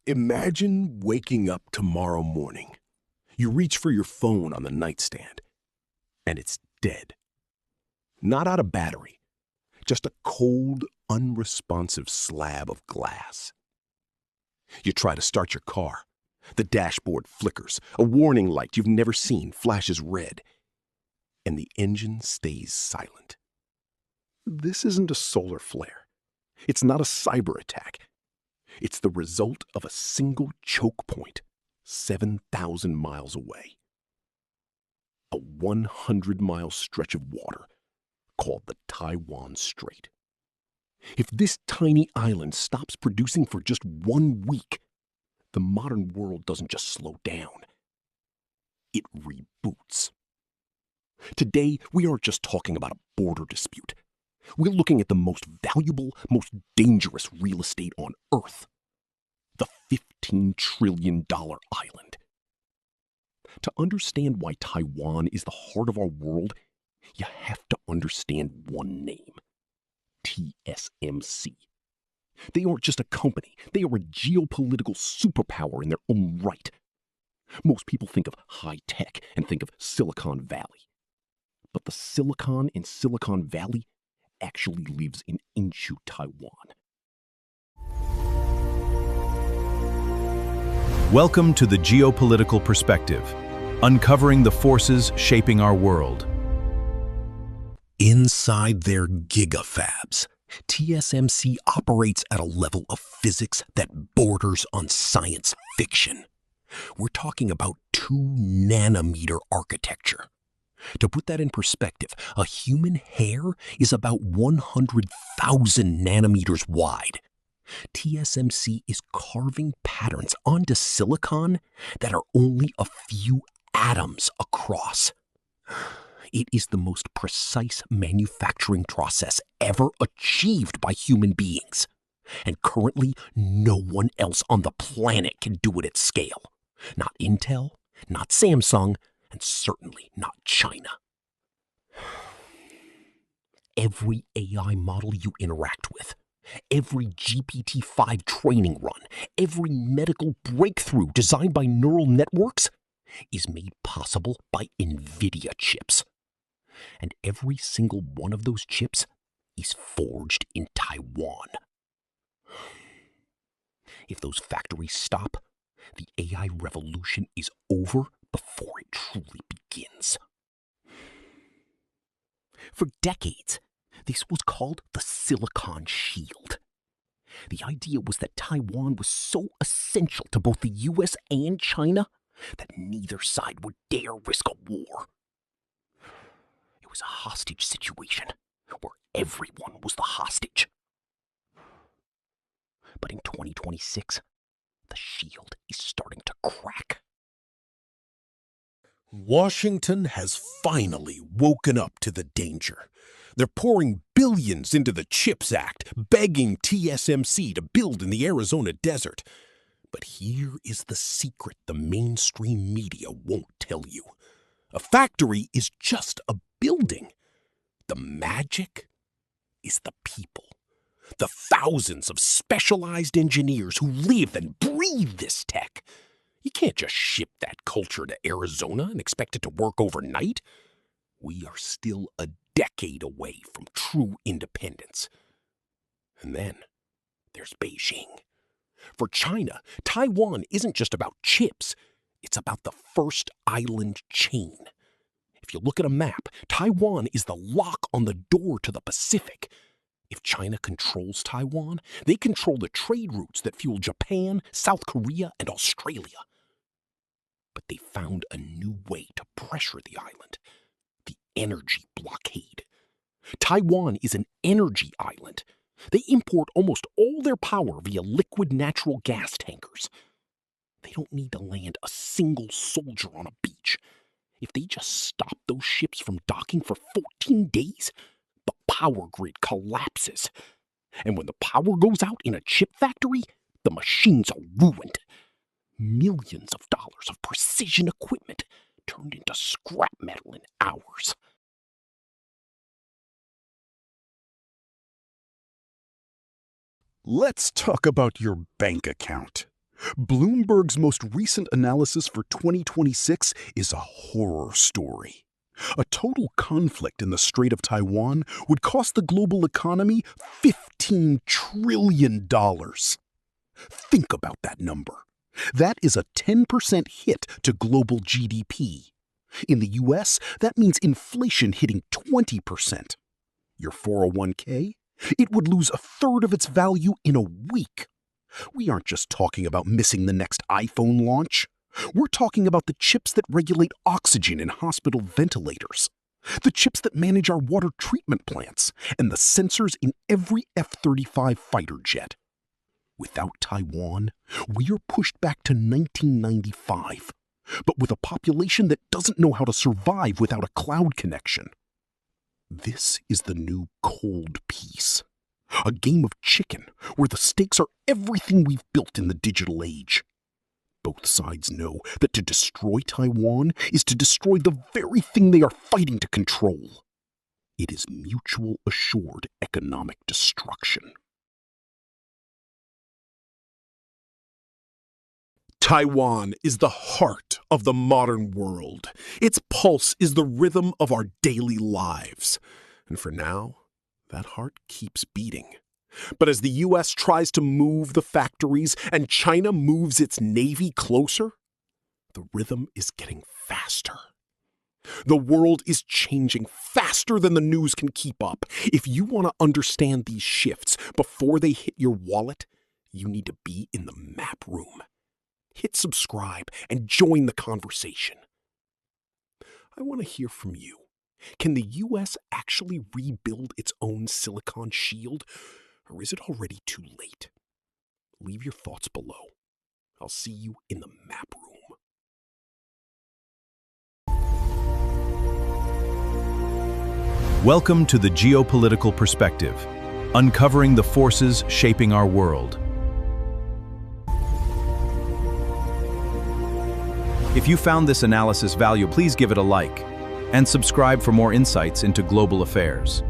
Imagine waking up tomorrow morning. You reach for your phone on the nightstand, and it's dead. Not out of battery, just a cold, unresponsive slab of glass. You try to start your car. The dashboard flickers. A warning light you've never seen flashes red, and the engine stays silent. This isn't a solar flare. It's not a cyber attack. It's the result of a single choke point 7,000 miles away. A 100-mile stretch of water called the Taiwan Strait. If this tiny island stops producing for just 1 week, the modern world doesn't just slow down. It reboots. Today, we aren't just talking about a border dispute. We're looking at the most valuable, most dangerous real estate on Earth. The $15 trillion island. To understand why Taiwan is the heart of our world, you have to understand one name. TSMC. They aren't just a company. They are a geopolitical superpower in their own right. Most people think of high tech and think of Silicon Valley. But the silicon in Silicon Valley actually lives in Inshu, Taiwan. Welcome to the Geopolitical Perspective, uncovering the forces shaping our world. Inside their gigafabs, TSMC operates at a level of physics that borders on science fiction. We're talking about 2-nanometer architecture. To put that in perspective, a human hair is about 100,000 nanometers wide. TSMC is carving patterns onto silicon that are only a few atoms across. It is the most precise manufacturing process ever achieved by human beings. And currently, no one else on the planet can do it at scale. Not Intel, not Samsung, and certainly not China. Every AI model you interact with, every GPT-5 training run, every medical breakthrough designed by neural networks is made possible by NVIDIA chips. And every single one of those chips is forged in Taiwan. If those factories stop, the AI revolution is over before it truly begins. For decades, this was called the Silicon Shield. The idea was that Taiwan was so essential to both the US and China that neither side would dare risk a war. It was a hostage situation where everyone was the hostage. But in 2026, the shield is starting to crack. Washington has finally woken up to the danger. They're pouring billions into the CHIPS Act, begging TSMC to build in the Arizona desert. But here is the secret the mainstream media won't tell you. A factory is just a building. The magic is the people. The thousands of specialized engineers who live and breathe this tech. You can't just ship that culture to Arizona and expect it to work overnight. We are still a decade away from true independence. And then there's Beijing. For China, Taiwan isn't just about chips. It's about the first island chain. If you look at a map, Taiwan is the lock on the door to the Pacific. If China controls Taiwan, they control the trade routes that fuel Japan, South Korea, and Australia. But they found a new way to pressure the island: the energy blockade. Taiwan is an energy island. They import almost all their power via liquid natural gas tankers. They don't need to land a single soldier on a beach. If they just stop those ships from docking for 14 days, the power grid collapses. And when the power goes out in a chip factory, the machines are ruined. Millions of dollars of precision equipment turned into scrap metal in hours. Let's talk about your bank account. Bloomberg's most recent analysis for 2026 is a horror story. A total conflict in the Strait of Taiwan would cost the global economy $15 trillion. Think about that number. That is a 10% hit to global GDP. In the US, that means inflation hitting 20%. Your 401k? It would lose a third of its value in a week. We aren't just talking about missing the next iPhone launch. We're talking about the chips that regulate oxygen in hospital ventilators, the chips that manage our water treatment plants, and the sensors in every F-35 fighter jet. Without Taiwan, we are pushed back to 1995, but with a population that doesn't know how to survive without a cloud connection. This is the new cold peace, a game of chicken where the stakes are everything we've built in the digital age. Both sides know that to destroy Taiwan is to destroy the very thing they are fighting to control. It is mutual assured economic destruction. Taiwan is the heart of the modern world. Its pulse is the rhythm of our daily lives. And for now, that heart keeps beating. But as the U.S. tries to move the factories and China moves its navy closer, the rhythm is getting faster. The world is changing faster than the news can keep up. If you want to understand these shifts before they hit your wallet, you need to be in the map room. Hit subscribe and join the conversation. I want to hear from you. Can the U.S. actually rebuild its own silicon shield? Or is it already too late? Leave your thoughts below. I'll see you in the map room. Welcome to the Geopolitical Perspective, uncovering the forces shaping our world. If you found this analysis valuable, please give it a like and subscribe for more insights into global affairs.